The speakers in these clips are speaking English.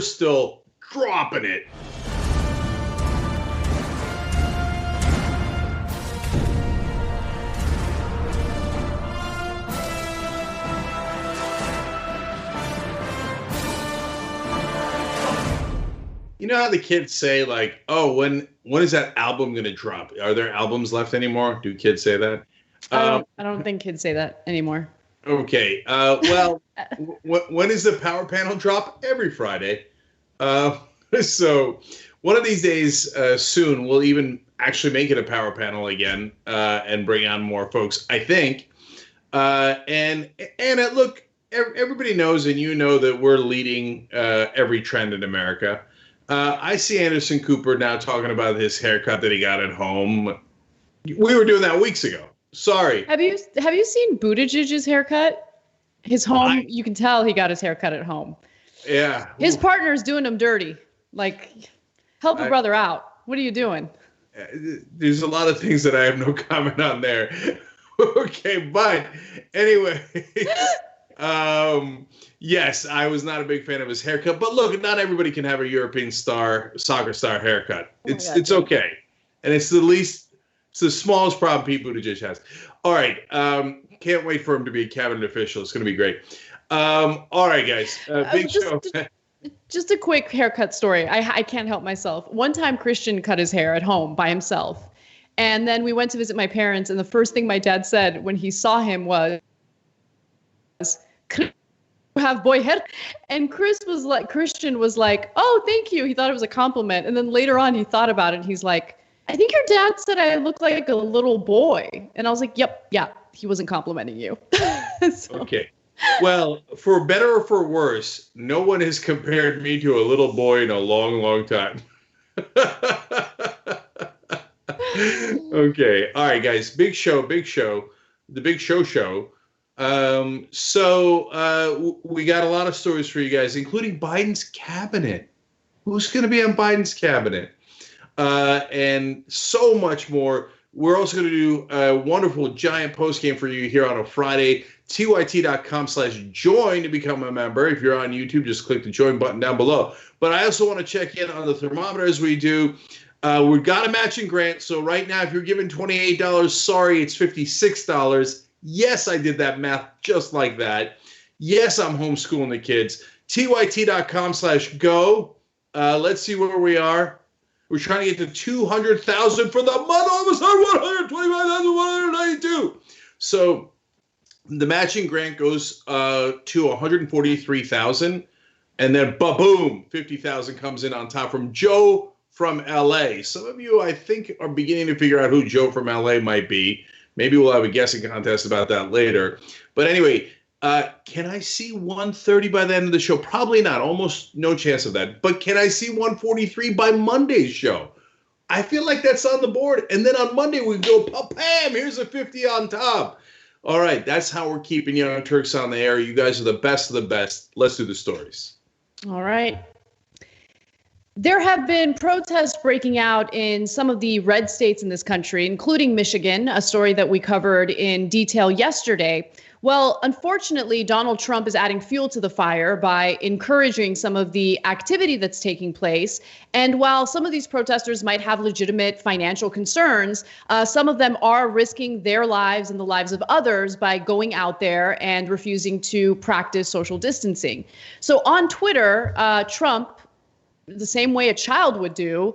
still dropping it. You know how the kids say, like, oh, when is that album going to drop? Are there albums left anymore? Do kids say that? I don't think kids say that anymore. Okay. Well, when is the power panel drop? Every Friday. So one of these days soon, we'll even actually make it a power panel again and bring on more folks, I think. And look, everybody knows, and you know, that we're leading every trend in America. I see Anderson Cooper now talking about his haircut that he got at home. We were doing that weeks ago. Sorry. Have you seen Buttigieg's haircut? His home, you can tell he got his haircut at home. Yeah. His partner's doing him dirty. Like, help a brother out. What are you doing? There's a lot of things that I have no comment on there. Okay, but anyway. Yes, I was not a big fan of his haircut, but look, not everybody can have a European soccer star haircut. It's okay, and it's the smallest problem Pete Buttigieg has. All right, can't wait for him to be a cabinet official. It's going to be great. All right, guys, big show. Just a quick haircut story. I can't help myself. One time, Christian cut his hair at home by himself, and then we went to visit my parents, and the first thing my dad said when he saw him was, have boy hair. And Christian was like, oh, thank you. He thought it was a compliment. And then later on he thought about it and he's like, I think your dad said I look like a little boy. And I was like, yep, yeah, he wasn't complimenting you. So. Okay. Well, for better or for worse, no one has compared me to a little boy in a long, long time. Okay. All right, guys. Big show. The Big Show. So we got a lot of stories for you guys, including Biden's cabinet. Who's going to be on Biden's cabinet? And so much more. We're also going to do a wonderful giant post game for you here on a Friday. TYT.com/join to become a member. If you're on YouTube, just click the join button down below. But I also want to check in on the thermometer as we do. We've got a matching grant. So right now, if you're giving $28, sorry, it's $56. Yes, I did that math just like that. Yes, I'm homeschooling the kids. TYT.com/go. Let's see where we are. We're trying to get to 200,000 for the month. Almost 125,192. So the matching grant goes to 143,000. And then, boom, 50,000 comes in on top from Joe from LA. Some of you, I think, are beginning to figure out who Joe from LA might be. Maybe we'll have a guessing contest about that later. But anyway, can I see 130 by the end of the show? Probably not. Almost no chance of that. But can I see 143 by Monday's show? I feel like that's on the board. And then on Monday, we go, pam, here's a 50 on top. All right, that's how we're keeping Young Turks on the air. You guys are the best of the best. Let's do the stories. All right. There have been protests breaking out in some of the red states in this country, including Michigan, a story that we covered in detail yesterday. Well, unfortunately, Donald Trump is adding fuel to the fire by encouraging some of the activity that's taking place. And while some of these protesters might have legitimate financial concerns, some of them are risking their lives and the lives of others by going out there and refusing to practice social distancing. So on Twitter, Trump, the same way a child would do,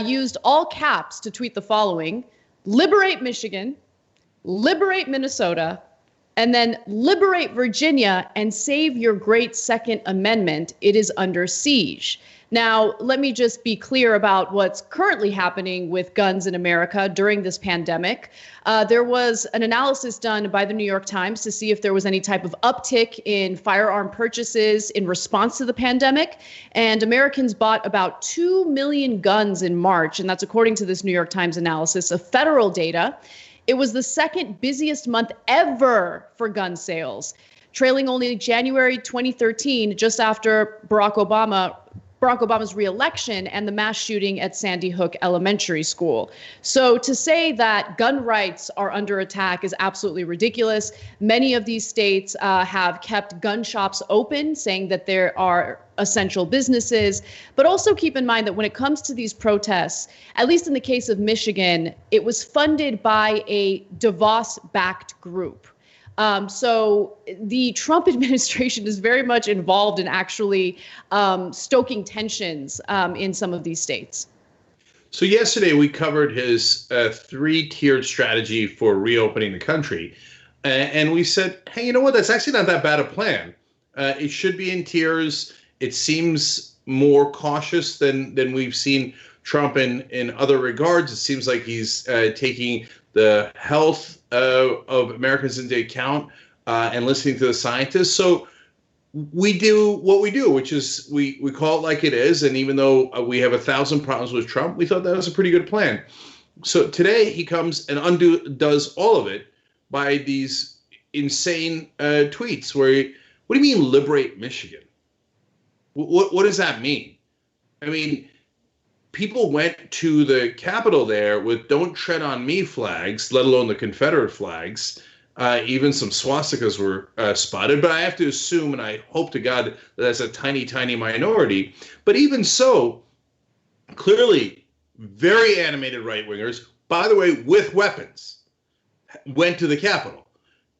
used all caps to tweet the following: liberate Michigan, liberate Minnesota, and then liberate Virginia and save your great Second Amendment. It is under siege. Now, let me just be clear about what's currently happening with guns in America during this pandemic. There was an analysis done by the New York Times to see if there was any type of uptick in firearm purchases in response to the pandemic. And Americans bought about 2 million guns in March. And that's according to this New York Times analysis of federal data. It was the second busiest month ever for gun sales, trailing only January 2013, just after Barack Obama Barack Obama's reelection and the mass shooting at Sandy Hook Elementary School. So to say that gun rights are under attack is absolutely ridiculous. Many of these states have kept gun shops open, saying that there are essential businesses. But also keep in mind that when it comes to these protests, at least in the case of Michigan, it was funded by a DeVos-backed group. So the Trump administration is very much involved in actually stoking tensions in some of these states. So yesterday we covered his three-tiered strategy for reopening the country. And we said, hey, you know what? That's actually not that bad a plan. It should be in tiers. It seems more cautious than we've seen Trump in other regards. It seems like he's taking the health of Americans into account and listening to the scientists. So we do what we do, which is we call it like it is. And even though we have 1,000 problems with Trump, we thought that was a pretty good plan. So today he comes and undoes all of it by these insane tweets where what do you mean liberate Michigan? What does that mean? I mean, people went to the Capitol there with "Don't Tread on Me" flags, let alone the Confederate flags. Even some swastikas were spotted. But I have to assume, and I hope to God, that that's a tiny, tiny minority. But even so, clearly, very animated right-wingers, by the way, with weapons, went to the Capitol.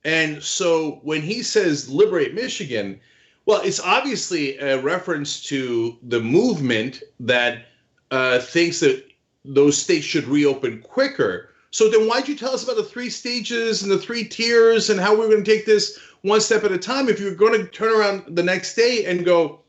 And so when he says liberate Michigan, well, it's obviously a reference to the movement that thinks that those states should reopen quicker. So then why'd you tell us about the 3 stages and the 3 tiers and how we're going to take this one step at a time if you're going to turn around the next day and go,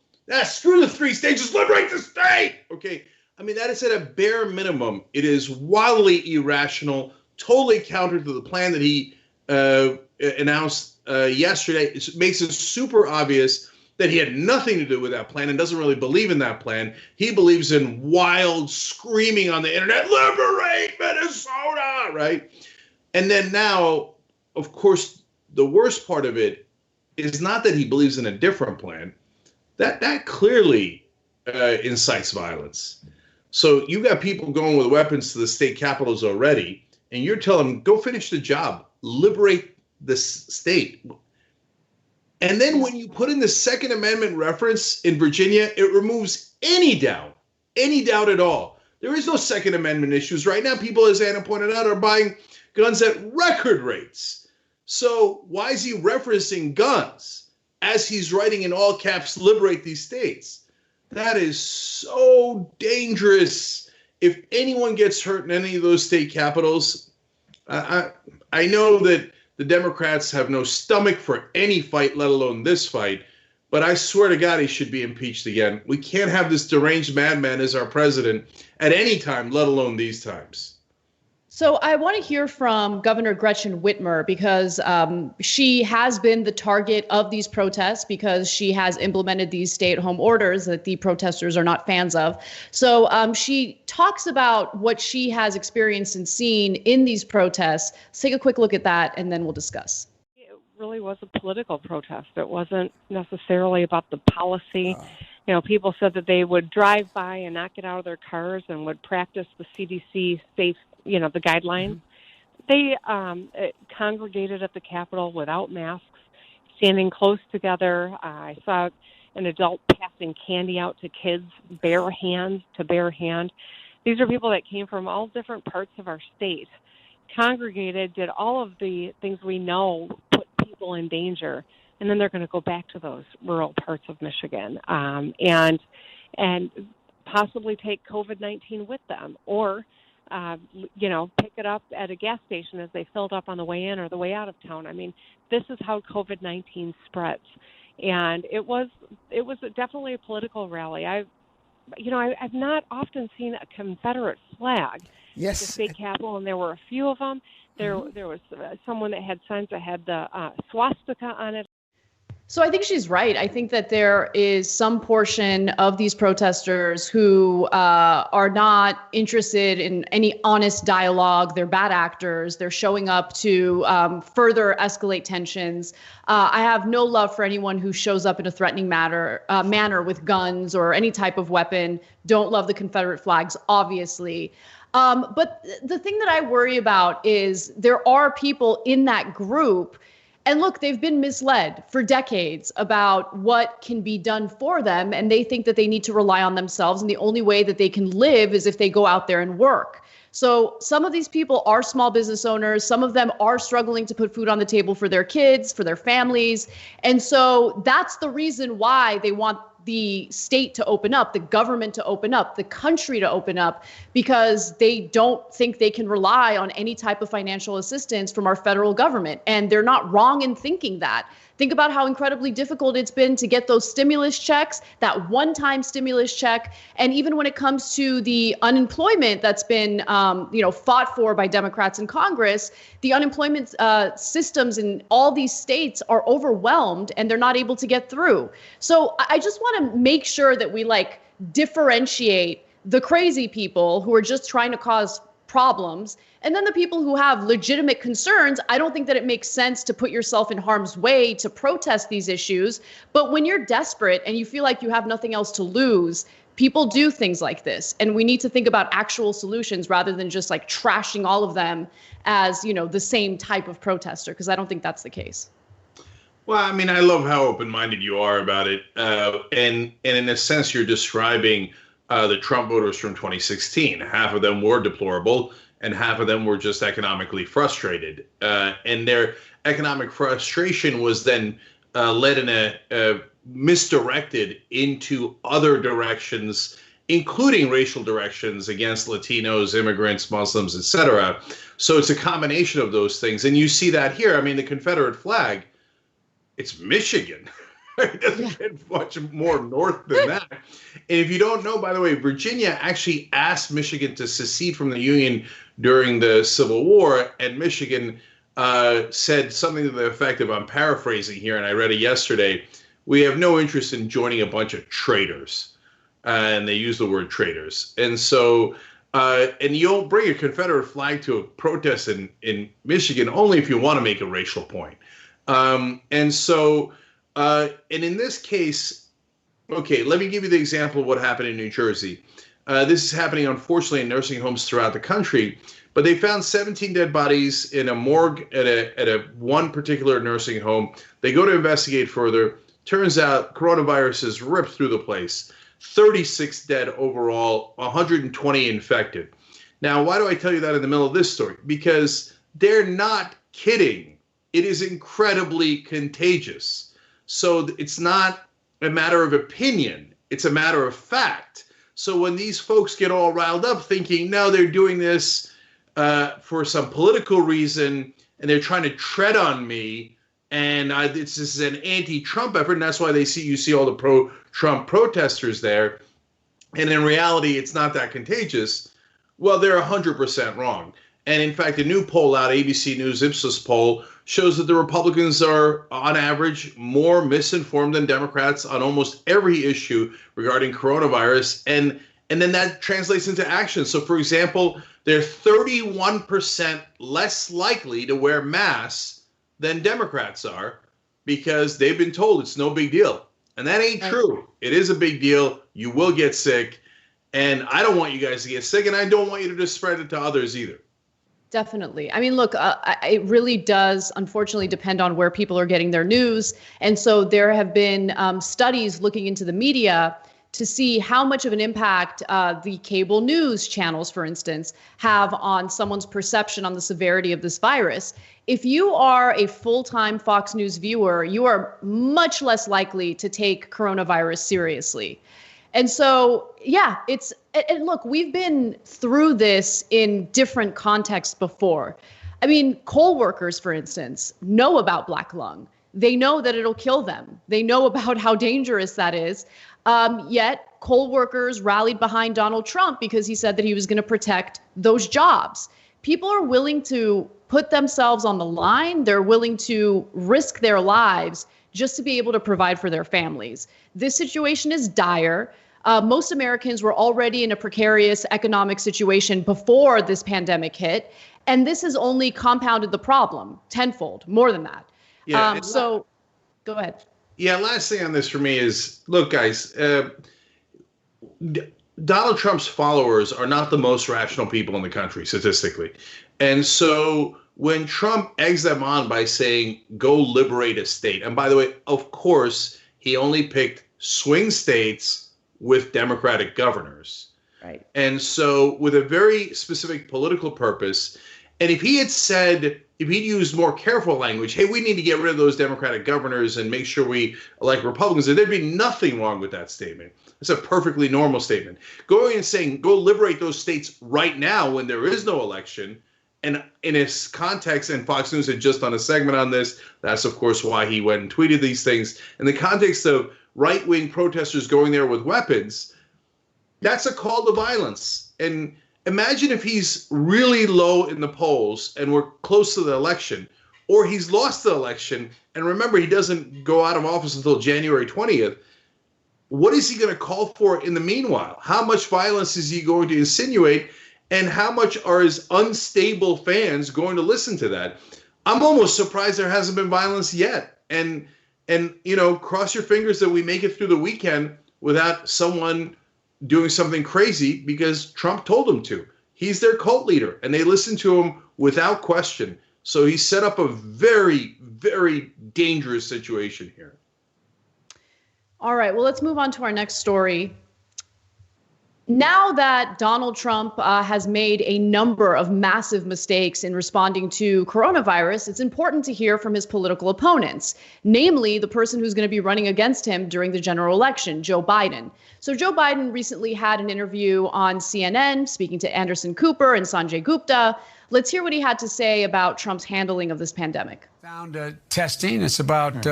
screw the 3 stages, liberate the state? Okay, I mean, that is at a bare minimum. It is wildly irrational, totally counter to the plan that he announced yesterday. It makes it super obvious that he had nothing to do with that plan and doesn't really believe in that plan. He believes in wild screaming on the internet, liberate Minnesota, right? And then now, of course, the worst part of it is not that he believes in a different plan. That clearly incites violence. So you got people going with weapons to the state capitals already, and you're telling them, go finish the job, liberate the state. And then when you put in the Second Amendment reference in Virginia, it removes any doubt at all. There is no Second Amendment issues. Right now, people, as Anna pointed out, are buying guns at record rates. So why is he referencing guns as he's writing in all caps, liberate these states? That is so dangerous. If anyone gets hurt in any of those state capitals, I know that the Democrats have no stomach for any fight, let alone this fight. But I swear to God, he should be impeached again. We can't have this deranged madman as our president at any time, let alone these times. So I want to hear from Governor Gretchen Whitmer because she has been the target of these protests because she has implemented these stay-at-home orders that the protesters are not fans of. So she talks about what she has experienced and seen in these protests. Let's take a quick look at that and then we'll discuss. It really was a political protest. It wasn't necessarily about the policy. You know, people said that they would drive by and not get out of their cars and would practice the CDC safe, the guidelines. They congregated at the Capitol without masks, standing close together. I saw an adult passing candy out to kids, bare hand to bare hand. These are people that came from all different parts of our state, congregated, did all of the things we know put people in danger, and then they're going to go back to those rural parts of Michigan and possibly take COVID-19 with them, or pick it up at a gas station as they filled up on the way in or the way out of town. I mean, this is how COVID-19 spreads, and it was definitely a political rally. I've not often seen a Confederate flag at the state capitol, and there were a few of them. There was someone that had signs that had the swastika on it. So I think she's right. I think that there is some portion of these protesters who are not interested in any honest dialogue. They're bad actors. They're showing up to further escalate tensions. I have no love for anyone who shows up in a threatening manner with guns or any type of weapon. Don't love the Confederate flags, obviously. But the thing that I worry about is there are people in that group. And look, they've been misled for decades about what can be done for them. And they think that they need to rely on themselves. And the only way that they can live is if they go out there and work. So some of these people are small business owners. Some of them are struggling to put food on the table for their kids, for their families. And so that's the reason why they want the state to open up, the government to open up, the country to open up, because they don't think they can rely on any type of financial assistance from our federal government. And they're not wrong in thinking that. Think about how incredibly difficult it's been to get those stimulus checks, that one-time stimulus check. And even when it comes to the unemployment that's been, fought for by Democrats in Congress, the unemployment systems in all these states are overwhelmed and they're not able to get through. So I just want to make sure that we differentiate the crazy people who are just trying to cause problems. And then the people who have legitimate concerns. I don't think that it makes sense to put yourself in harm's way to protest these issues. But when you're desperate and you feel like you have nothing else to lose, people do things like this. And we need to think about actual solutions rather than just trashing all of them as, the same type of protester, because I don't think that's the case. Well, I mean, I love how open-minded you are about it. And in a sense, you're describing the Trump voters from 2016. Half of them were deplorable, and half of them were just economically frustrated. And their economic frustration was then led in a misdirected into other directions, including racial directions against Latinos, immigrants, Muslims, etc. So it's a combination of those things. And you see that here. I mean, the Confederate flag, it's Michigan. It doesn't get much more north than that. And if you don't know, by the way, Virginia actually asked Michigan to secede from the Union during the Civil War. And Michigan said something to the effect of, I'm paraphrasing here, and I read it yesterday, we have no interest in joining a bunch of traitors. And they use the word traitors. And so, and you'll bring a Confederate flag to a protest in Michigan only if you want to make a racial point. And in this case, okay, let me give you the example of what happened in New Jersey. This is happening, unfortunately, in nursing homes throughout the country. But they found 17 dead bodies in a morgue at a one particular nursing home. They go to investigate further. Turns out coronavirus has ripped through the place. 36 dead overall, 120 infected. Now, why do I tell you that in the middle of this story? Because they're not kidding. It is incredibly contagious. So it's not a matter of opinion. It's a matter of fact. So when these folks get all riled up thinking, no, they're doing this for some political reason, and they're trying to tread on me, and this is an anti-Trump effort, and that's why you see all the pro-Trump protesters there, and in reality, it's not that contagious. Well, they're 100% wrong. And in fact, a new poll out, ABC News Ipsos poll, shows that the Republicans are, on average, more misinformed than Democrats on almost every issue regarding coronavirus. And then that translates into action. So, for example, they're 31% less likely to wear masks than Democrats are because they've been told it's no big deal. And that ain't true. It is a big deal. You will get sick. And I don't want you guys to get sick, and I don't want you to just spread it to others either. Definitely. I mean, look, it really does, unfortunately, depend on where people are getting their news. And so there have been studies looking into the media to see how much of an impact the cable news channels, for instance, have on someone's perception on the severity of this virus. If you are a full-time Fox News viewer, you are much less likely to take coronavirus seriously. And so, yeah, and look, we've been through this in different contexts before. I mean, coal workers, for instance, know about black lung. They know that it'll kill them. They know about how dangerous that is. Yet coal workers rallied behind Donald Trump because he said that he was going to protect those jobs. People are willing to put themselves on the line. They're willing to risk their lives just to be able to provide for their families. This situation is dire. Most Americans were already in a precarious economic situation before this pandemic hit, and this has only compounded the problem tenfold, more than that. Yeah. So go ahead. Yeah, last thing on this for me is, look, guys, Donald Trump's followers are not the most rational people in the country, statistically. And so when Trump eggs them on by saying, go liberate a state, and by the way, of course, he only picked swing states with Democratic governors. Right. And so with a very specific political purpose, and if he had said, if he'd used more careful language, hey, we need to get rid of those Democratic governors and make sure we elect Republicans, there'd be nothing wrong with that statement. It's a perfectly normal statement. Going and saying, go liberate those states right now when there is no election, and in its context, and Fox News had just done a segment on this, that's of course why he went and tweeted these things. In the context of right-wing protesters going there with weapons, that's a call to violence. And imagine if he's really low in the polls and we're close to the election, or he's lost the election, and remember, he doesn't go out of office until January 20th. What is he going to call for in the meanwhile? How much violence is he going to insinuate, and how much are his unstable fans going to listen to that? I'm almost surprised there hasn't been violence yet. And you know, cross your fingers that we make it through the weekend without someone doing something crazy because Trump told them to. He's their cult leader, and they listen to him without question. So he set up a very, very dangerous situation here. All right, well, let's move on to our next story. Now that Donald Trump has made a number of massive mistakes in responding to coronavirus, it's important to hear from his political opponents, namely the person who's going to be running against him during the general election, Joe Biden. So Joe Biden recently had an interview on CNN speaking to Anderson Cooper and Sanjay Gupta. Let's hear what he had to say about Trump's handling of this pandemic. Found testing. It's about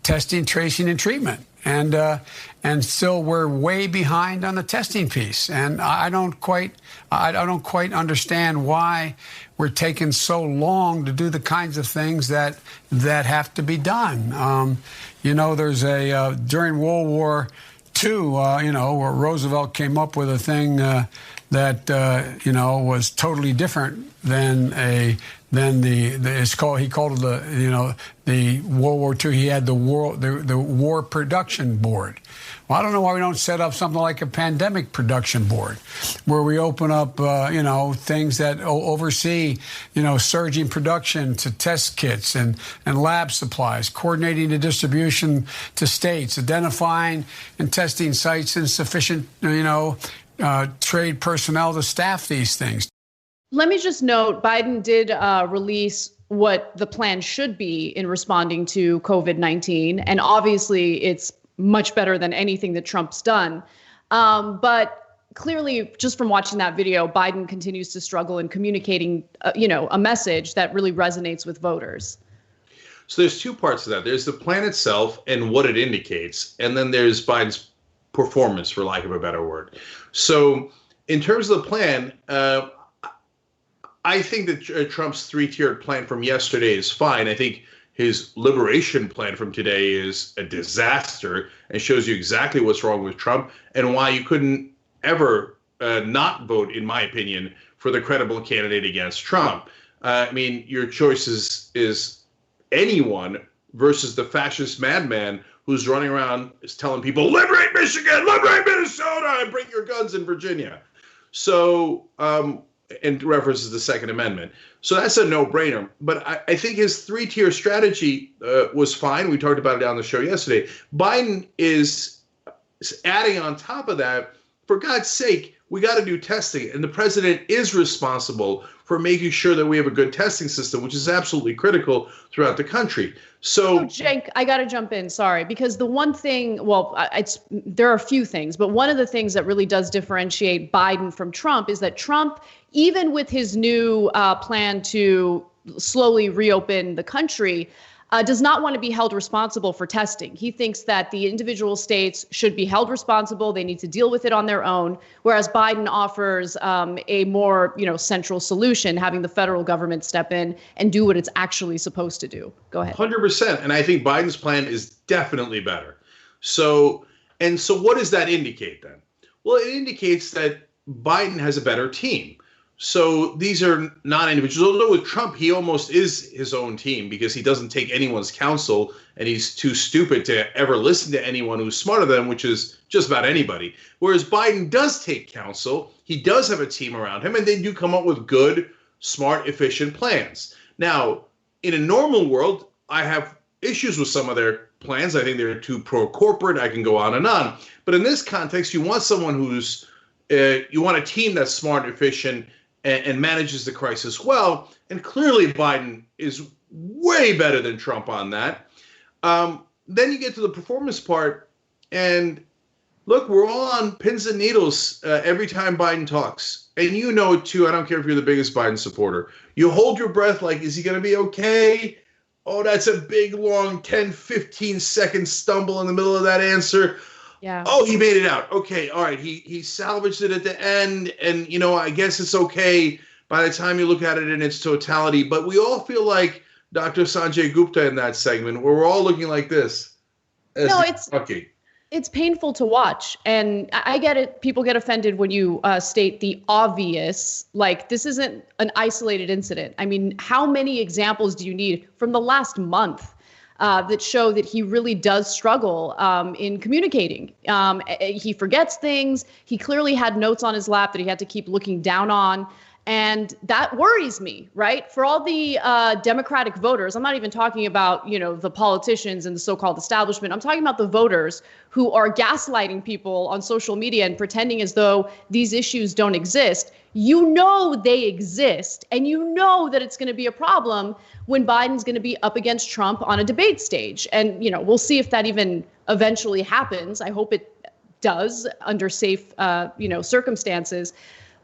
testing, tracing, and treatment. And still we're way behind on the testing piece. And I don't quite understand why we're taking so long to do the kinds of things that have to be done. You know, there's during World War II, where Roosevelt came up with a thing that was totally different than he called it the World War II. He had the War Production Board. Well, I don't know why we don't set up something like a pandemic production board, where we open up things that oversee surging production to test kits and lab supplies, coordinating the distribution to states, identifying and testing sites and sufficient trade personnel to staff these things. Let me just note, Biden did release what the plan should be in responding to COVID-19. And obviously, it's much better than anything that Trump's done. But clearly, just from watching that video, Biden continues to struggle in communicating, a message that really resonates with voters. So there's two parts to that. There's the plan itself and what it indicates. And then there's Biden's performance, for lack of a better word. So in terms of the plan, I think that Trump's three-tiered plan from yesterday is fine. I think his liberation plan from today is a disaster and shows you exactly what's wrong with Trump and why you couldn't ever not vote, in my opinion, for the credible candidate against Trump. I mean, your choice is anyone versus the fascist madman who's running around telling people, liberate Michigan, liberate Minnesota, and bring your guns in Virginia. So, and references the Second Amendment. So that's a no-brainer. But I think his three-tier strategy was fine. We talked about it on the show yesterday. Biden is adding on top of that, for God's sake, we got to do testing. And the president is responsible for making sure that we have a good testing system, which is absolutely critical throughout the country. So, Cenk, I got to jump in, sorry, because the one thing, there are a few things, but one of the things that really does differentiate Biden from Trump is that Trump, even with his new plan to slowly reopen the country, does not want to be held responsible for testing. He thinks that the individual states should be held responsible. They need to deal with it on their own, whereas Biden offers a more, central solution, having the federal government step in and do what it's actually supposed to do. Go ahead. 100%. And I think Biden's plan is definitely better. So what does that indicate then? Well, it indicates that Biden has a better team. So these are not individuals. Although with Trump, he almost is his own team because he doesn't take anyone's counsel and he's too stupid to ever listen to anyone who's smarter than him, which is just about anybody. Whereas Biden does take counsel. He does have a team around him, and they do come up with good, smart, efficient plans. Now, in a normal world, I have issues with some of their plans. I think they're too pro-corporate. I can go on and on. But in this context, you want someone you want a team that's smart, efficient, and manages the crisis well. And clearly Biden is way better than Trump on that. Then you get to the performance part. And look, we're all on pins and needles every time Biden talks. And you know it too. I don't care if you're the biggest Biden supporter. You hold your breath like, is he going to be okay? Oh, that's a big, long 10, 15-second stumble in the middle of that answer. Yeah. Oh, he made it out. Okay. All right. He salvaged it at the end. And, I guess it's okay by the time you look at it in its totality. But we all feel like Dr. Sanjay Gupta in that segment, where we're all looking like this. No, it's painful to watch. And I get it. People get offended when you state the obvious, like this isn't an isolated incident. I mean, how many examples do you need from the last month that show that he really does struggle in communicating? He forgets things. He clearly had notes on his lap that he had to keep looking down on. And that worries me, right? For all the Democratic voters, I'm not even talking about, the politicians and the so-called establishment. I'm talking about the voters who are gaslighting people on social media and pretending as though these issues don't exist. They exist, and that it's going to be a problem when Biden's going to be up against Trump on a debate stage. And, we'll see if that even eventually happens. I hope it does under safe, circumstances.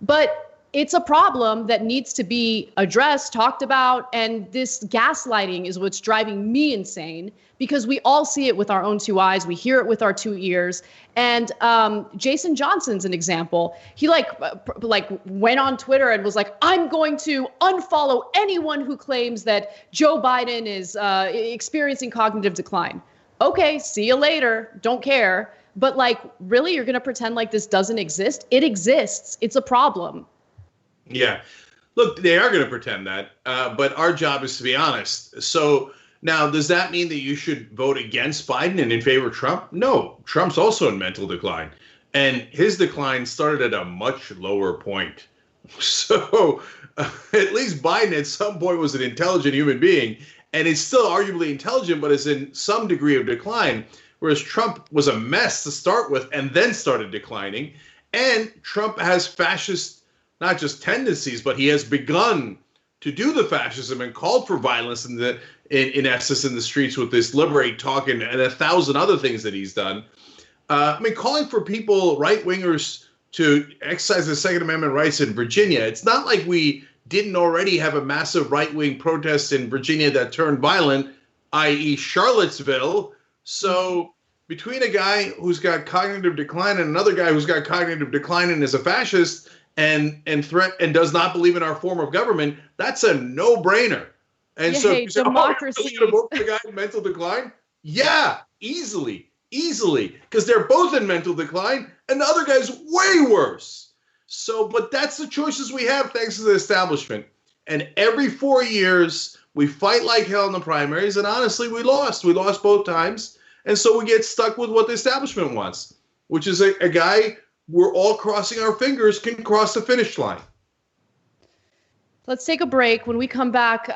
But it's a problem that needs to be addressed, talked about, and this gaslighting is what's driving me insane because we all see it with our own two eyes. We hear it with our two ears. And Jason Johnson's an example. He went on Twitter and was like, I'm going to unfollow anyone who claims that Joe Biden is experiencing cognitive decline. Okay, see you later. Don't care. But really, you're going to pretend like this doesn't exist? It exists. It's a problem. Yeah. Look, they are going to pretend that, but our job is to be honest. So now, does that mean that you should vote against Biden and in favor of Trump? No, Trump's also in mental decline, and his decline started at a much lower point. So at least Biden at some point was an intelligent human being, and is still arguably intelligent, but is in some degree of decline, whereas Trump was a mess to start with and then started declining. And Trump has fascist not just tendencies, but he has begun to do the fascism and called for violence in essence in the streets with this Liberate talk and 1,000 other things that he's done. Calling for people, right-wingers, to exercise their Second Amendment rights in Virginia. It's not like we didn't already have a massive right-wing protest in Virginia that turned violent, i.e. Charlottesville. So between a guy who's got cognitive decline and another guy who's got cognitive decline and is a fascist, and does not believe in our form of government, that's a no-brainer. And so you say, democracy. You're going to vote for the guy in mental decline? Yeah, easily, because they're both in mental decline, and the other guy's way worse. So, but that's the choices we have thanks to the establishment. And every 4 years, we fight like hell in the primaries, and honestly, we lost. We lost both times, and so we get stuck with what the establishment wants, which is a guy we're all crossing our fingers can cross the finish line. Let's take a break. When we come back,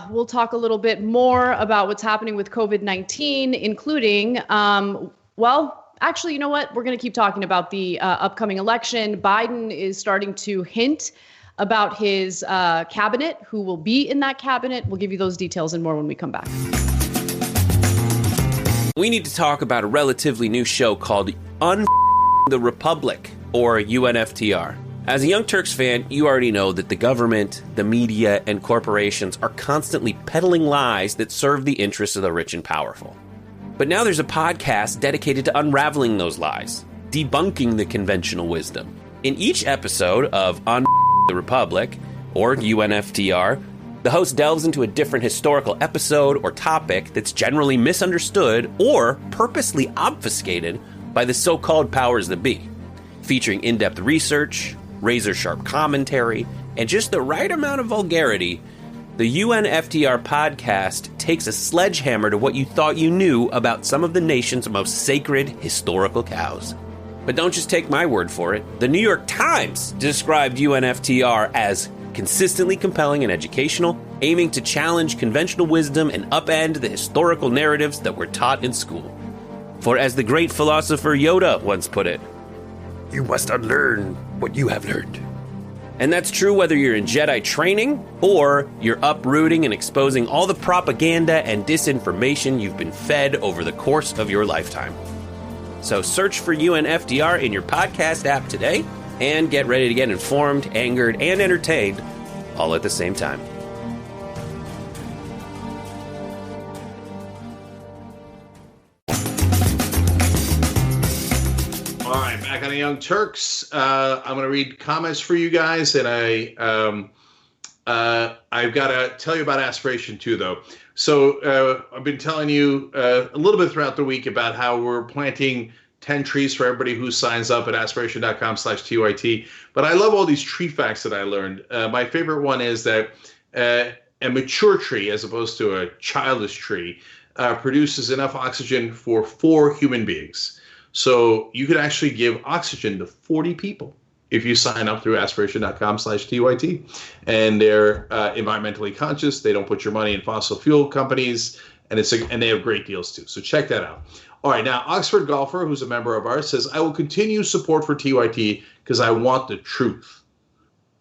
we'll talk a little bit more about what's happening with COVID-19, including, actually, you know what? We're going to keep talking about the upcoming election. Biden is starting to hint about his cabinet, who will be in that cabinet. We'll give you those details and more when we come back. We need to talk about a relatively new show called the Republic, or UNFTR. As a Young Turks fan, you already know that the government, the media, and corporations are constantly peddling lies that serve the interests of the rich and powerful. But now there's a podcast dedicated to unraveling those lies, debunking the conventional wisdom. In each episode of On the Republic, or UNFTR, the host delves into a different historical episode or topic that's generally misunderstood or purposely obfuscated by the so-called powers that be, featuring in-depth research, razor-sharp commentary, and just the right amount of vulgarity. The UNFTR podcast takes a sledgehammer to what you thought you knew about some of the nation's most sacred historical cows. But don't just take my word for it. The New York Times described UNFTR as consistently compelling and educational, aiming to challenge conventional wisdom and upend the historical narratives that were taught in school. For as the great philosopher Yoda once put it, "You must unlearn what you have learned." And that's true whether you're in Jedi training or you're uprooting and exposing all the propaganda and disinformation you've been fed over the course of your lifetime. So search for UNFTR in your podcast app today and get ready to get informed, angered, and entertained all at the same time. All right, back on the Young Turks. I'm going to read comments for you guys, and I've got to tell you about Aspiration too, though. So I've been telling you a little bit throughout the week about how we're planting 10 trees for everybody who signs up at aspiration.com/TYT. But I love all these tree facts that I learned. My favorite one is that a mature tree, as opposed to a childish tree, produces enough oxygen for 4 human beings. So you could actually give oxygen to 40 people if you sign up through aspiration.com/TYT. And they're environmentally conscious. They don't put your money in fossil fuel companies, and they have great deals too. So check that out. All right, now Oxford Golfer, who's a member of ours, says, "I will continue support for TYT because I want the truth.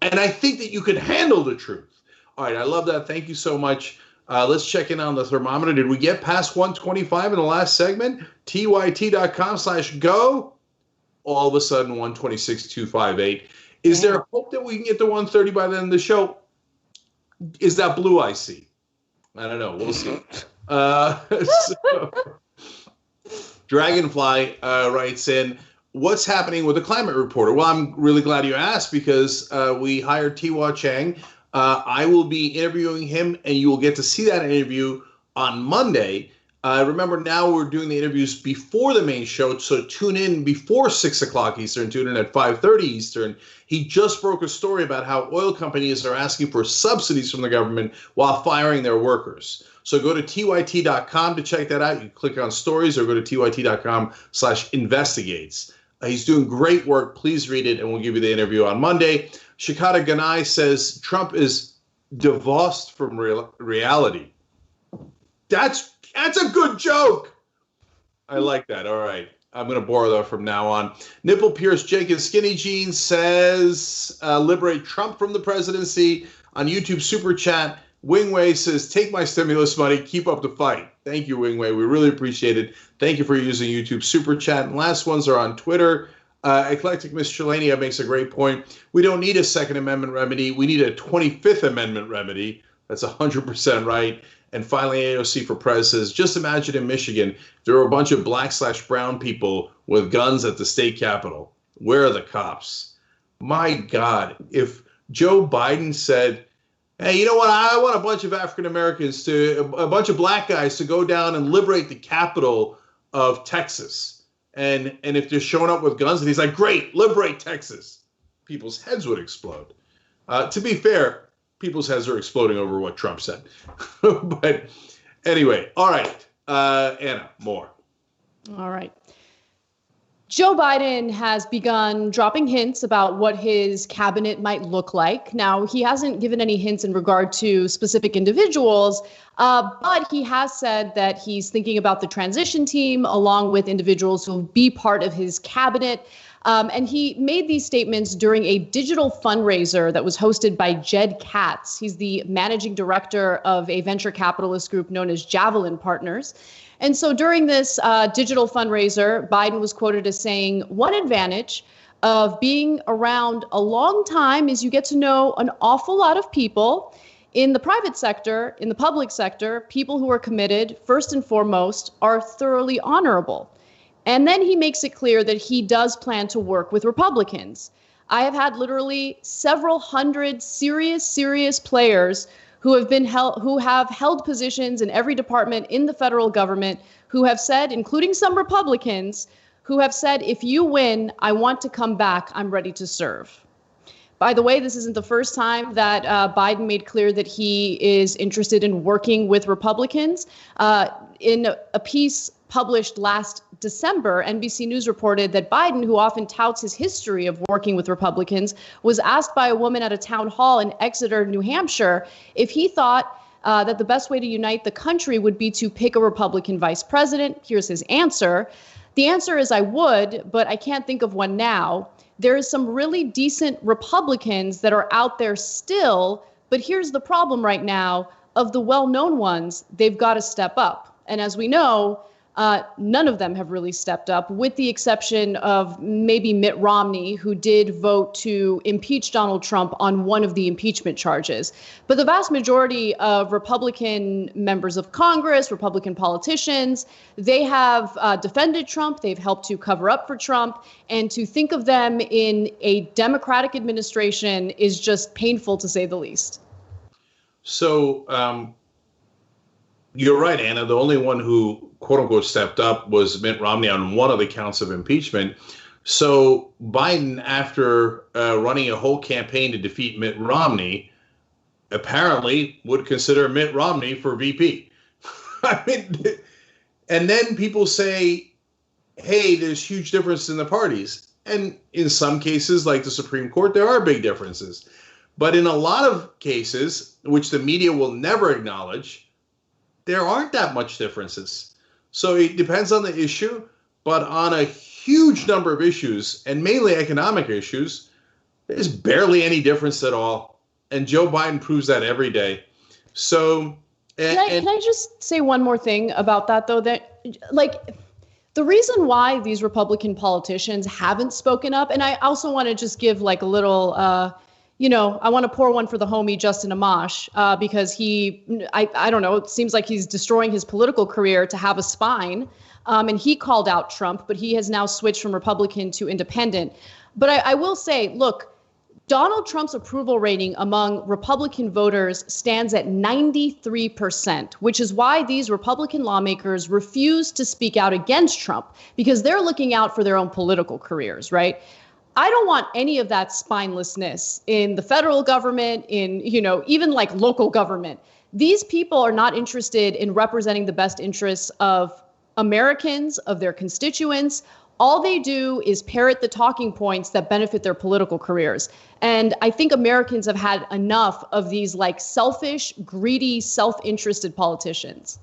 And I think that you can handle the truth." All right, I love that. Thank you so much. Let's check in on the thermometer. Did we get past 125 in the last segment? TYT.com/go. All of a sudden, 126,258. Is there hope that we can get to 130 by the end of the show? Is that blue I see? I don't know. We'll see. Dragonfly writes in, "What's happening with the climate reporter?" Well, I'm really glad you asked because we hired Tiwa Chang. I will be interviewing him, and you will get to see that interview on Monday. Remember, now we're doing the interviews before the main show, so tune in before 6 o'clock Eastern, tune in at 5:30 Eastern. He just broke a story about how oil companies are asking for subsidies from the government while firing their workers. So go to TYT.com to check that out. You click on stories or go to TYT.com/investigates. He's doing great work. Please read it, and we'll give you the interview on Monday. Shikata Ganai says Trump is divorced from reality. That's a good joke. I like that. All right. I'm going to borrow that from now on. Nipple Pierce Jenkins Skinny Jeans says, liberate Trump from the presidency. On YouTube Super Chat, Wingway says, take my stimulus money, keep up the fight. Thank you, Wingway. We really appreciate it. Thank you for using YouTube Super Chat. And last ones are on Twitter. Eclectic Miscellanea makes a great point. We don't need a Second Amendment remedy. We need a 25th Amendment remedy. That's 100% right. And finally, AOC for Prez says, just imagine in Michigan, there were a bunch of black/brown people with guns at the state capitol. Where are the cops? My God, if Joe Biden said, hey, you know what? I want a bunch of African Americans a bunch of black guys to go down and liberate the capital of Texas. And if they're showing up with guns, and he's like, great, liberate Texas. People's heads would explode. To be fair, people's heads are exploding over what Trump said. But anyway, all right. Anna, more. All right. Joe Biden has begun dropping hints about what his cabinet might look like. Now, he hasn't given any hints in regard to specific individuals, but he has said that he's thinking about the transition team along with individuals who will be part of his cabinet. And he made these statements during a digital fundraiser that was hosted by Jed Katz. He's the managing director of a venture capitalist group known as Javelin Partners. And so during this digital fundraiser, Biden was quoted as saying, one advantage of being around a long time is you get to know an awful lot of people in the private sector, in the public sector. People who are committed, first and foremost, are thoroughly honorable. And then he makes it clear that he does plan to work with Republicans. I have had literally several hundred serious players who have held positions in every department in the federal government who have said, including some Republicans, who have said, if you win, I want to come back. I'm ready to serve. By the way, this isn't the first time that Biden made clear that he is interested in working with Republicans. In a piece published last December, NBC News reported that Biden, who often touts his history of working with Republicans, was asked by a woman at a town hall in Exeter, New Hampshire, if he thought that the best way to unite the country would be to pick a Republican vice president. Here's his answer. The answer is I would, but I can't think of one now. There is some really decent Republicans that are out there still, but here's the problem right now. Of the well-known ones, they've got to step up. And as we know, none of them have really stepped up, with the exception of maybe Mitt Romney, who did vote to impeach Donald Trump on one of the impeachment charges. But the vast majority of Republican members of Congress, Republican politicians, they have defended Trump. They've helped to cover up for Trump. And to think of them in a Democratic administration is just painful, to say the least. So you're right, Anna. The only one who, quote unquote, stepped up was Mitt Romney on one of the counts of impeachment. So Biden, after running a whole campaign to defeat Mitt Romney, apparently would consider Mitt Romney for VP. I mean, and then people say, hey, there's huge difference in the parties. And in some cases, like the Supreme Court, there are big differences. But in a lot of cases, which the media will never acknowledge, there aren't that much differences. So it depends on the issue, but on a huge number of issues, and mainly economic issues, there's barely any difference at all. And Joe Biden proves that every day. So, can I just say one more thing about that, though? That, like, the reason why these Republican politicians haven't spoken up, and I also want to just give like a little, I want to pour one for the homie Justin Amash, because I don't know, it seems like he's destroying his political career to have a spine. And he called out Trump, but he has now switched from Republican to independent. But I will say, look, Donald Trump's approval rating among Republican voters stands at 93%, which is why these Republican lawmakers refuse to speak out against Trump, because they're looking out for their own political careers, right? I don't want any of that spinelessness in the federal government, in, even like local government. These people are not interested in representing the best interests of Americans, of their constituents. All they do is parrot the talking points that benefit their political careers. And I think Americans have had enough of these like selfish, greedy, self-interested politicians.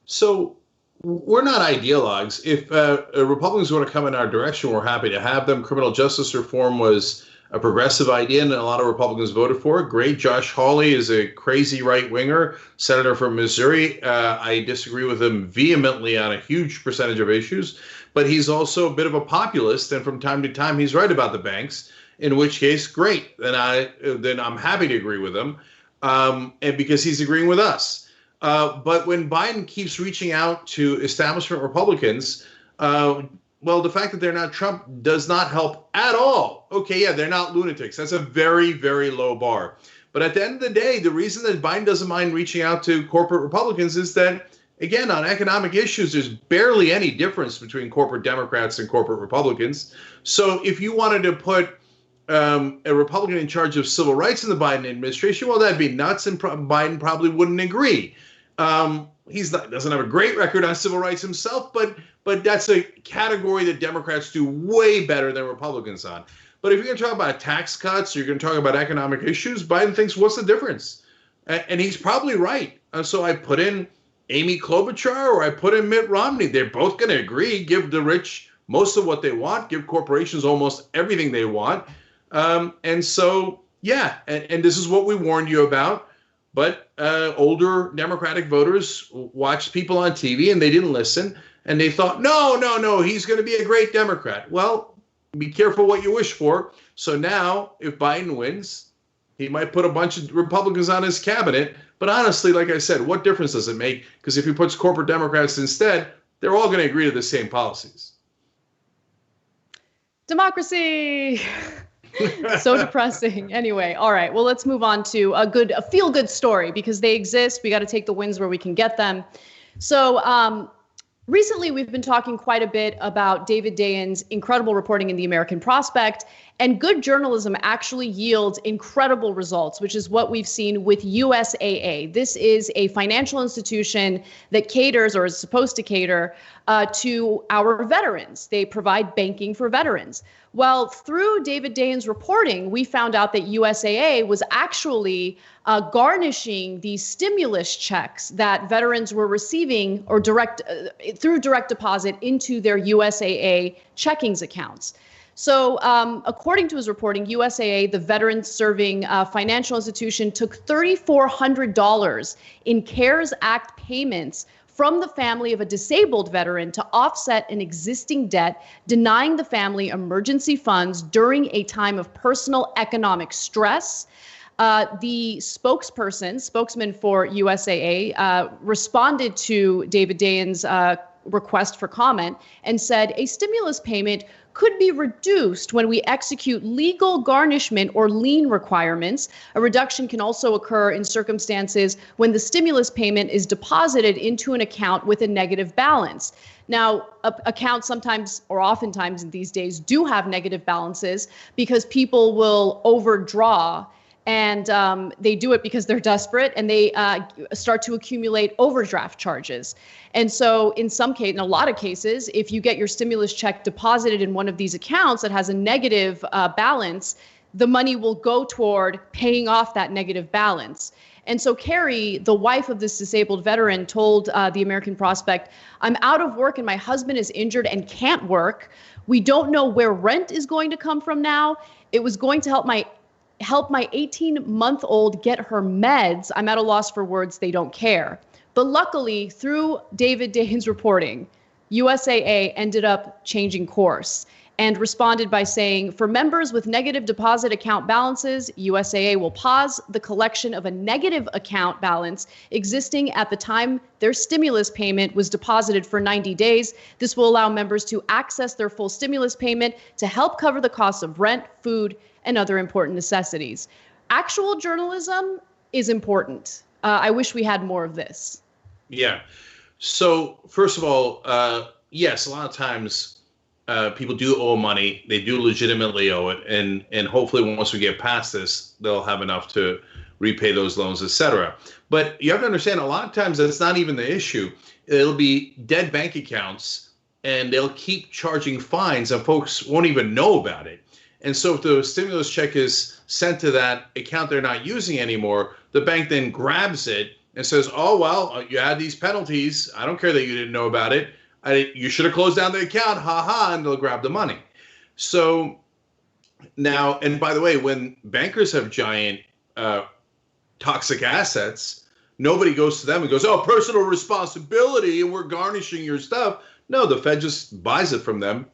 So we're not ideologues. If Republicans want to come in our direction, we're happy to have them. Criminal justice reform was a progressive idea, and a lot of Republicans voted for it. Great. Josh Hawley is a crazy right-winger, senator from Missouri. I disagree with him vehemently on a huge percentage of issues, but he's also a bit of a populist, and from time to time he's right about the banks, in which case, great. Then I'm happy to agree with him, and because he's agreeing with us. But when Biden keeps reaching out to establishment Republicans, the fact that they're not Trump does not help at all. Okay, yeah, they're not lunatics. That's a very, very low bar. But at the end of the day, the reason that Biden doesn't mind reaching out to corporate Republicans is that, again, on economic issues, there's barely any difference between corporate Democrats and corporate Republicans. So if you wanted to put a Republican in charge of civil rights in the Biden administration, well, that'd be nuts, and Biden probably wouldn't agree. Doesn't have a great record on civil rights himself, but that's a category that Democrats do way better than Republicans on. But if you're going to talk about tax cuts, or you're going to talk about economic issues, Biden thinks, what's the difference? And he's probably right. So I put in Amy Klobuchar, or I put in Mitt Romney. They're both going to agree, give the rich most of what they want, give corporations almost everything they want. And so, yeah, and this is what we warned you about. But older Democratic voters watched people on TV and they didn't listen. And they thought, no, he's going to be a great Democrat. Well, be careful what you wish for. So now, if Biden wins, he might put a bunch of Republicans on his cabinet. But honestly, like I said, what difference does it make? Because if he puts corporate Democrats instead, they're all going to agree to the same policies. Democracy. So depressing. Anyway, all right. Well, let's move on to a feel-good story, because they exist. We got to take the wins where we can get them. So recently, we've been talking quite a bit about David Dayen's incredible reporting in the American Prospect, and good journalism actually yields incredible results, which is what we've seen with USAA. This is a financial institution that caters, or is supposed to cater, to our veterans. They provide banking for veterans. Well, through David Dayen's reporting, we found out that USAA was actually garnishing the stimulus checks that veterans were receiving, or through direct deposit into their USAA checkings accounts. So according to his reporting, USAA, the veterans serving financial institution, took $3,400 in CARES Act payments from the family of a disabled veteran to offset an existing debt, denying the family emergency funds during a time of personal economic stress. The spokesman for USAA, responded to David Dayen's request for comment and said a stimulus payment could be reduced when we execute legal garnishment or lien requirements. A reduction can also occur in circumstances when the stimulus payment is deposited into an account with a negative balance. Now, accounts sometimes, or oftentimes these days, do have negative balances because people will overdraw. And they do it because they're desperate, and they start to accumulate overdraft charges. And so in a lot of cases, if you get your stimulus check deposited in one of these accounts that has a negative balance, the money will go toward paying off that negative balance. And so Carrie, the wife of this disabled veteran, told the American Prospect, "I'm out of work and my husband is injured and can't work. We don't know where rent is going to come from now. It was going to help my 18-month-old get her meds. I'm at a loss for words. They don't care." But luckily, through David Dayen's reporting, USAA ended up changing course and responded by saying, for members with negative deposit account balances, USAA will pause the collection of a negative account balance existing at the time their stimulus payment was deposited for 90 days. This will allow members to access their full stimulus payment to help cover the costs of rent, food, and other important necessities. Actual journalism is important. I wish we had more of this. Yeah. So first of all, yes, a lot of times people do owe money. They do legitimately owe it. And hopefully once we get past this, they'll have enough to repay those loans, etc. But you have to understand, a lot of times that's not even the issue. It'll be dead bank accounts, and they'll keep charging fines, and folks won't even know about it. And so if the stimulus check is sent to that account they're not using anymore, the bank then grabs it and says, oh, well, you had these penalties. I don't care that you didn't know about it. You should have closed down the account. Ha ha. And they'll grab the money. So now, and by the way, when bankers have giant toxic assets, nobody goes to them and goes, oh, personal responsibility, and we're garnishing your stuff. No, the Fed just buys it from them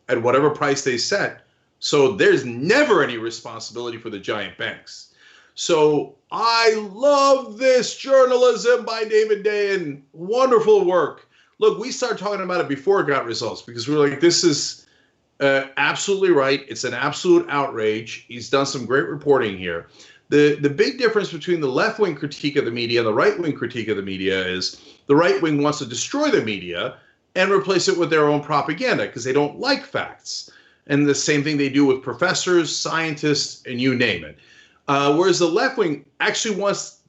at whatever price they set. So there's never any responsibility for the giant banks. So I love this journalism by David Dayen. Wonderful work. Look, we started talking about it before it got results, because we were like, this is absolutely right. It's an absolute outrage. He's done some great reporting here. The big difference between the left-wing critique of the media and the right-wing critique of the media is the right wing wants to destroy the media and replace it with their own propaganda because they don't like facts. And the same thing they do with professors, scientists, and you name it. Whereas the left wing actually wants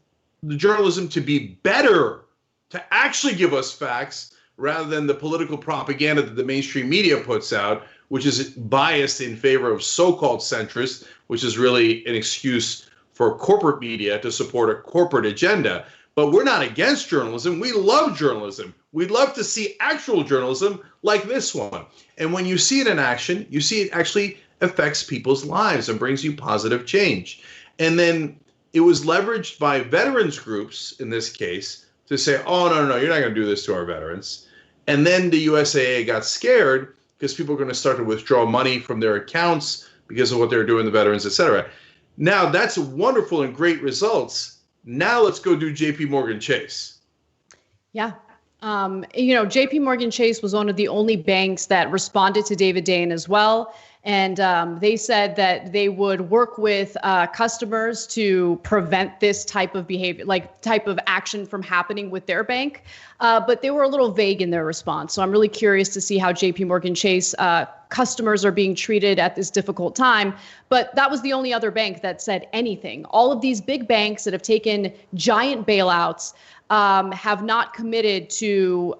the journalism to be better, to actually give us facts rather than the political propaganda that the mainstream media puts out, which is biased in favor of so-called centrists, which is really an excuse for corporate media to support a corporate agenda. But we're not against journalism. We love journalism. We'd love to see actual journalism like this one. And when you see it in action, you see it actually affects people's lives and brings you positive change. And then it was leveraged by veterans groups in this case to say, oh, no, you're not going to do this to our veterans. And then the USAA got scared because people are going to start to withdraw money from their accounts because of what they're doing to veterans, et cetera. Now, that's wonderful and great results. Now let's go do JP Morgan Chase. Yeah. JP Morgan Chase was one of the only banks that responded to David Dayen as well. And they said that they would work with customers to prevent this type of behavior, like type of action from happening with their bank. But they were a little vague in their response. So I'm really curious to see how JP Morgan Chase customers are being treated at this difficult time. But that was the only other bank that said anything. All of these big banks that have taken giant bailouts have not committed to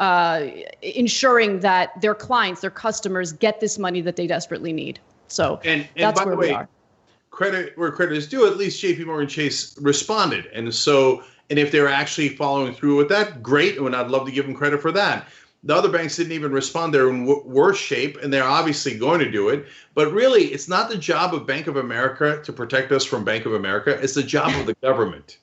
ensuring that their clients, their customers, get this money that they desperately need. So that's where we are. Credit where credit is due. At least JP Morgan Chase responded. And if they're actually following through with that, great. And I'd love to give them credit for that. The other banks didn't even respond. They're in worse shape, and they're obviously going to do it. But really, it's not the job of Bank of America to protect us from Bank of America. It's the job of the government.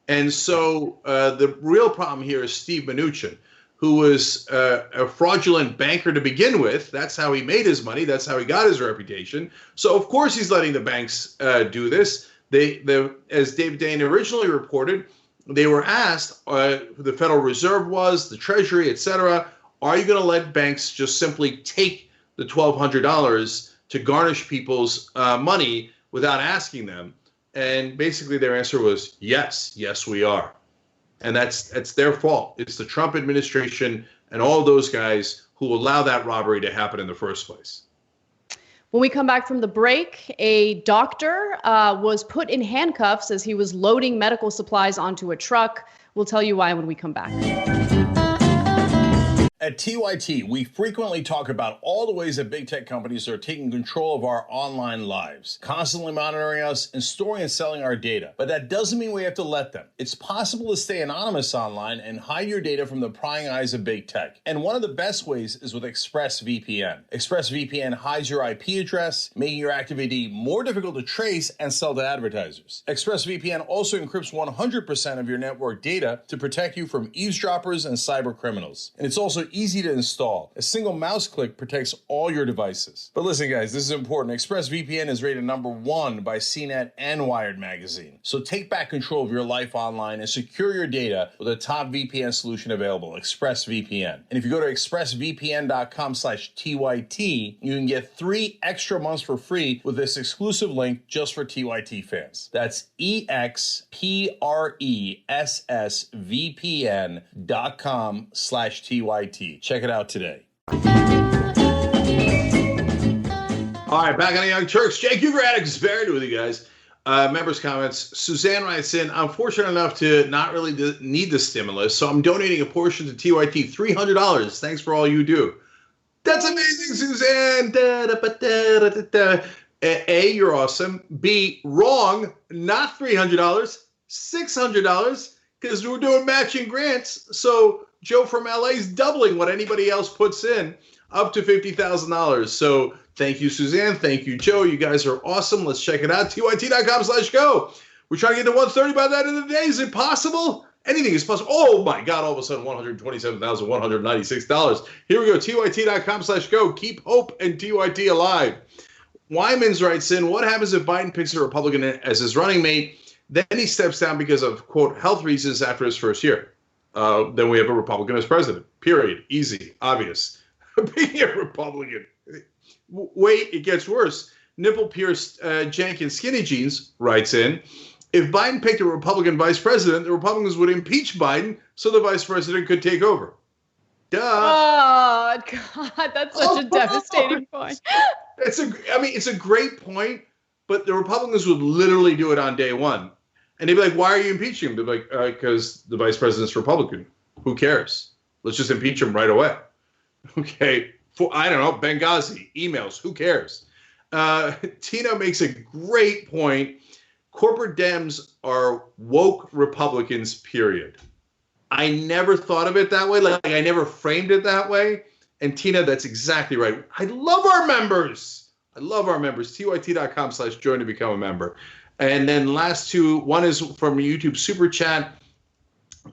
And so the real problem here is Steve Mnuchin, who was a fraudulent banker to begin with. That's how he made his money. That's how he got his reputation. So, of course, he's letting the banks do this. As David Dayen originally reported, they were asked, who the Federal Reserve was, the Treasury, et cetera, are you going to let banks just simply take the $1,200 to garnish people's money without asking them? And basically their answer was, yes, we are. And that's their fault. It's the Trump administration and all those guys who allow that robbery to happen in the first place. When we come back from the break, a doctor was put in handcuffs as he was loading medical supplies onto a truck. We'll tell you why when we come back. At TYT, we frequently talk about all the ways that big tech companies are taking control of our online lives, constantly monitoring us and storing and selling our data. But that doesn't mean we have to let them. It's possible to stay anonymous online and hide your data from the prying eyes of big tech. And one of the best ways is with ExpressVPN. ExpressVPN hides your IP address, making your activity more difficult to trace and sell to advertisers. ExpressVPN also encrypts 100% of your network data to protect you from eavesdroppers and cyber criminals. And it's also easy to install. A single mouse click protects all your devices. But listen, guys, this is important. ExpressVPN is rated #1 by CNET and Wired magazine. So take back control of your life online and secure your data with a top VPN solution available, ExpressVPN. And if you go to expressvpn.com/TYT, you can get 3 extra months for free with this exclusive link just for TYT fans. That's expressvpn.com/TYT. Check it out today. All right, back on the Young Turks. Cenk Uygur Addicts, very with you guys. Members' comments. Suzanne writes in, I'm fortunate enough to not really need the stimulus, so I'm donating a portion to TYT, $300. Thanks for all you do. That's amazing, Suzanne. A, you're awesome. B, wrong, not $300, $600, because we're doing matching grants. So Joe from LA is doubling what anybody else puts in, up to $50,000. So thank you, Suzanne. Thank you, Joe. You guys are awesome. Let's check it out. TYT.com/go. We're trying to get to 130 by the end of the day. Is it possible? Anything is possible. Oh my God, all of a sudden $127,196. Here we go. TYT.com/go. Keep hope and TYT alive. Wyman's writes in, what happens if Biden picks a Republican as his running mate? Then he steps down because of, quote, health reasons after his first year. Then we have a Republican as president. Period. Easy. Obvious. Being a Republican. Wait, it gets worse. Nipple-pierced Jenkins Skinny Jeans writes in, if Biden picked a Republican vice president, the Republicans would impeach Biden so the vice president could take over. Duh. Oh, God, that's such a devastating point. It's a great point, but the Republicans would literally do it on day one. And they'd be like, why are you impeaching him? They'd be like, because the vice president's Republican. Who cares? Let's just impeach him right away. Okay. I don't know, Benghazi, emails, who cares? Tina makes a great point. Corporate Dems are woke Republicans, period. I never thought of it that way. Like I never framed it that way. And Tina, that's exactly right. I love our members. TYT.com/join to become a member. And then last two, one is from YouTube Super Chat.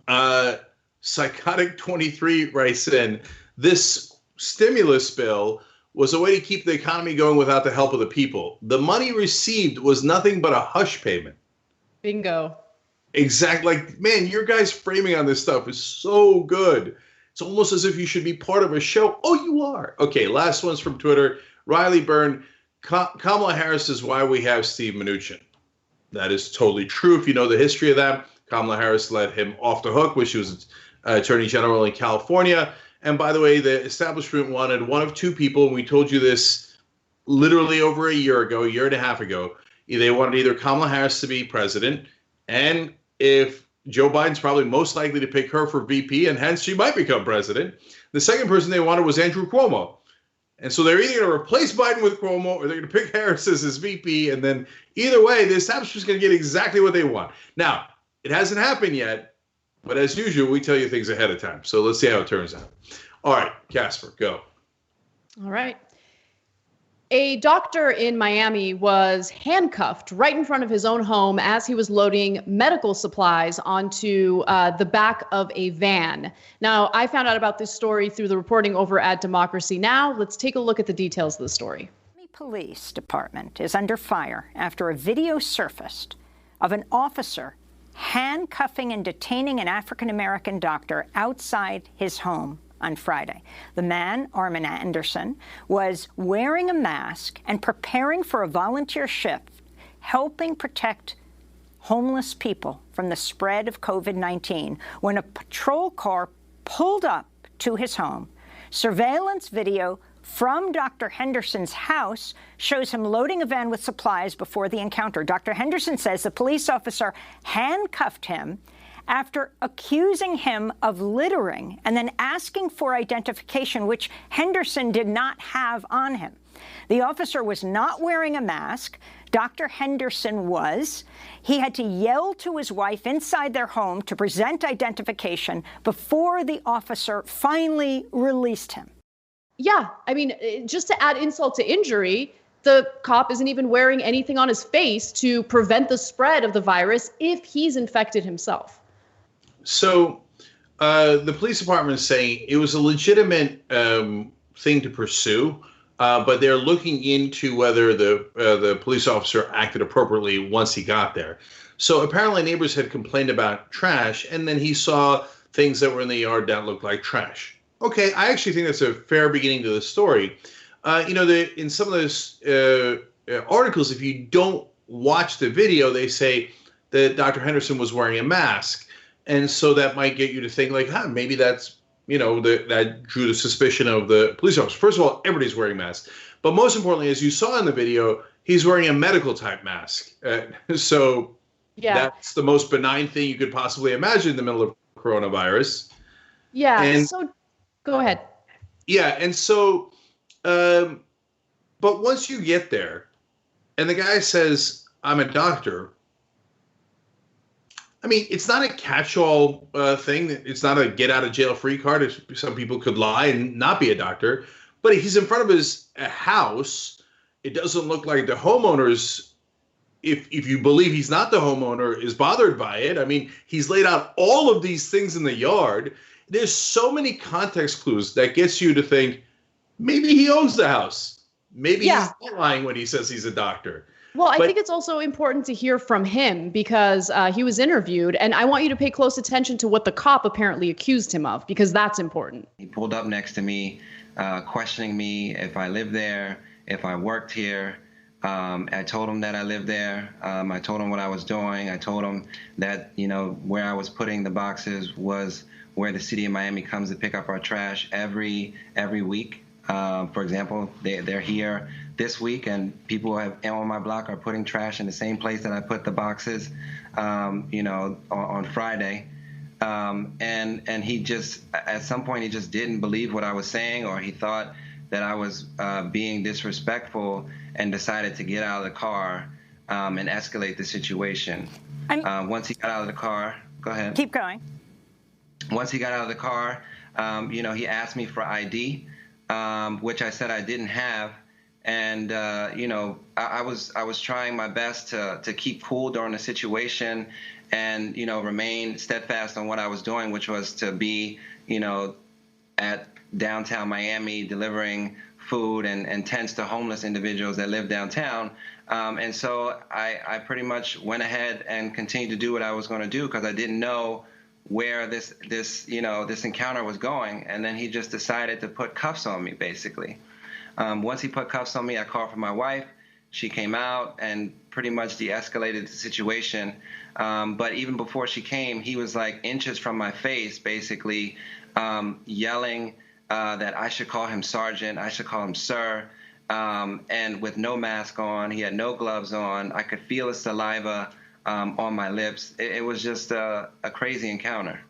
Psychotic23 writes in, this stimulus bill was a way to keep the economy going without the help of the people. The money received was nothing but a hush payment. Bingo. Exactly. Like, man, your guys' framing on this stuff is so good. It's almost as if you should be part of a show. Oh, you are. Okay, last one's from Twitter. Riley Byrne, Kamala Harris is why we have Steve Mnuchin. That is totally true. If you know the history of that, Kamala Harris let him off the hook when she was Attorney General in California. And by the way, the establishment wanted one of two people, and we told you this literally over a year and a half ago. They wanted either Kamala Harris to be president, and if Joe Biden's probably most likely to pick her for VP, and hence she might become president. The second person they wanted was Andrew Cuomo. And so they're either going to replace Biden with Cuomo, or they're going to pick Harris as his VP, and then either way, the establishment's going to get exactly what they want. Now, it hasn't happened yet. But as usual, we tell you things ahead of time. So let's see how it turns out. All right, Casper, go. All right. A doctor in Miami was handcuffed right in front of his own home as he was loading medical supplies onto the back of a van. Now, I found out about this story through the reporting over at Democracy Now! Let's take a look at the details of the story. The police department is under fire after a video surfaced of an officer handcuffing and detaining an African-American doctor outside his home on Friday. The man, Armin Anderson, was wearing a mask and preparing for a volunteer shift, helping protect homeless people from the spread of COVID-19 when a patrol car pulled up to his home. Surveillance video from Dr. Henderson's house shows him loading a van with supplies before the encounter. Dr. Henderson says the police officer handcuffed him after accusing him of littering and then asking for identification, which Henderson did not have on him. The officer was not wearing a mask. Dr. Henderson was. He had to yell to his wife inside their home to present identification before the officer finally released him. Yeah, I mean, just to add insult to injury, the cop isn't even wearing anything on his face to prevent the spread of the virus if he's infected himself. So the police department is saying it was a legitimate thing to pursue, but they're looking into whether the police officer acted appropriately once he got there. So apparently neighbors had complained about trash, and then he saw things that were in the yard that looked like trash. Okay, I actually think that's a fair beginning to the story. In some of those articles, if you don't watch the video, they say that Dr. Henderson was wearing a mask. And so that might get you to think like, maybe that's, that drew the suspicion of the police officer. First of all, everybody's wearing masks. But most importantly, as you saw in the video, he's wearing a medical type mask. So that's the most benign thing you could possibly imagine in the middle of coronavirus. Yeah. And so go ahead. Yeah. And so, but once you get there and the guy says, I'm a doctor, I mean, it's not a catch-all thing. It's not a get-out-of-jail-free card. Some people could lie and not be a doctor. But he's in front of his house. It doesn't look like the homeowners, if you believe he's not the homeowner, is bothered by it. I mean, he's laid out all of these things in the yard. There's so many context clues that gets you to think, maybe he owns the house. Maybe he's not lying when he says he's a doctor. Well, I think it's also important to hear from him because he was interviewed, and I want you to pay close attention to what the cop apparently accused him of, because that's important. He pulled up next to me, questioning me if I lived there, if I worked here. I told him that I lived there. I told him what I was doing. I told him that, where I was putting the boxes was where the city of Miami comes to pick up our trash every week. For example, they're here this week, and people on my block are putting trash in the same place that I put the boxes, on Friday. And he just, at some point, he just didn't believe what I was saying, or he thought that I was being disrespectful and decided to get out of the car and escalate the situation. Once he got out of the car, go ahead. Keep going. Once he got out of the car, he asked me for ID, which I said I didn't have. And, I was trying my best to keep cool during the situation and, remain steadfast on what I was doing, which was to be, at downtown Miami delivering food and tents to homeless individuals that live downtown. And so I pretty much went ahead and continued to do what I was going to do because I didn't know where this encounter was going. And then he just decided to put cuffs on me, basically. Once he put cuffs on me, I called for my wife. She came out and pretty much de-escalated the situation. But even before she came, he was like inches from my face, basically yelling that I should call him Sergeant, I should call him Sir. And with no mask on, he had no gloves on. I could feel his saliva on my lips. It was just a crazy encounter.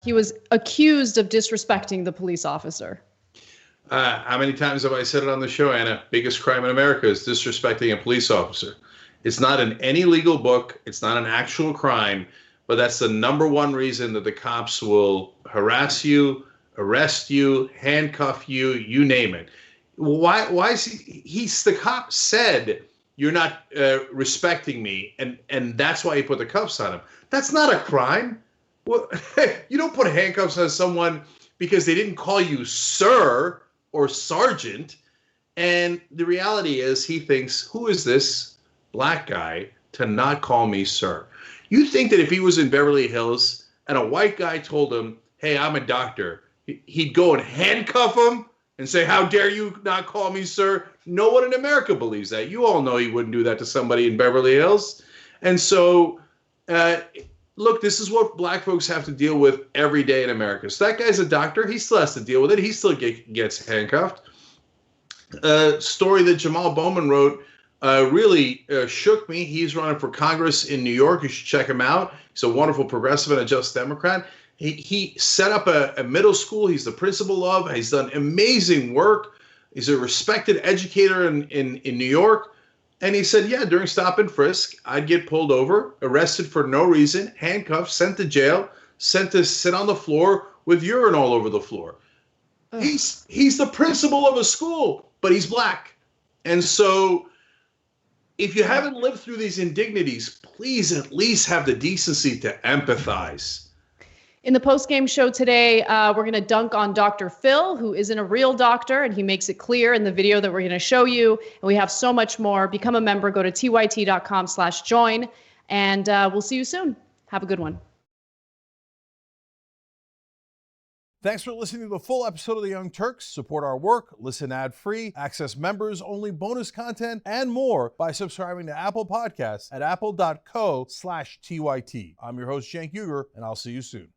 He was accused of disrespecting the police officer. How many times have I said it on the show, Anna? Biggest crime in America is disrespecting a police officer. It's not in any legal book. It's not an actual crime, but that's the number one reason that the cops will harass you, arrest you, handcuff you, you name it. Why is the cop said you're not respecting me, and that's why he put the cuffs on him. That's not a crime. Well, you don't put handcuffs on someone because they didn't call you sir or sergeant. And the reality is he thinks, who is this black guy to not call me sir? You think that if he was in Beverly Hills and a white guy told him, hey, I'm a doctor, he'd go and handcuff him and say, how dare you not call me sir? No one in America believes that. You all know he wouldn't do that to somebody in Beverly Hills. And so, look, this is what black folks have to deal with every day in America. So that guy's a doctor. He still has to deal with it. He still gets handcuffed. Story that Jamal Bowman wrote really shook me. He's running for Congress in New York. You should check him out. He's a wonderful progressive and a just Democrat. He set up a middle school. He's the principal of. He's done amazing work. He's a respected educator in New York. And he said, yeah, during stop and frisk, I'd get pulled over, arrested for no reason, handcuffed, sent to jail, sent to sit on the floor with urine all over the floor. He's the principal of a school, but he's black. And so if you haven't lived through these indignities, please at least have the decency to empathize. In the post-game show today, we're going to dunk on Dr. Phil, who isn't a real doctor, and he makes it clear in the video that we're going to show you. And we have so much more. Become a member. Go to tyt.com/join, and we'll see you soon. Have a good one. Thanks for listening to the full episode of the Young Turks. Support our work, listen ad-free, access members-only bonus content, and more by subscribing to Apple Podcasts at apple.co/TYT. I'm your host, Cenk Uygur, and I'll see you soon.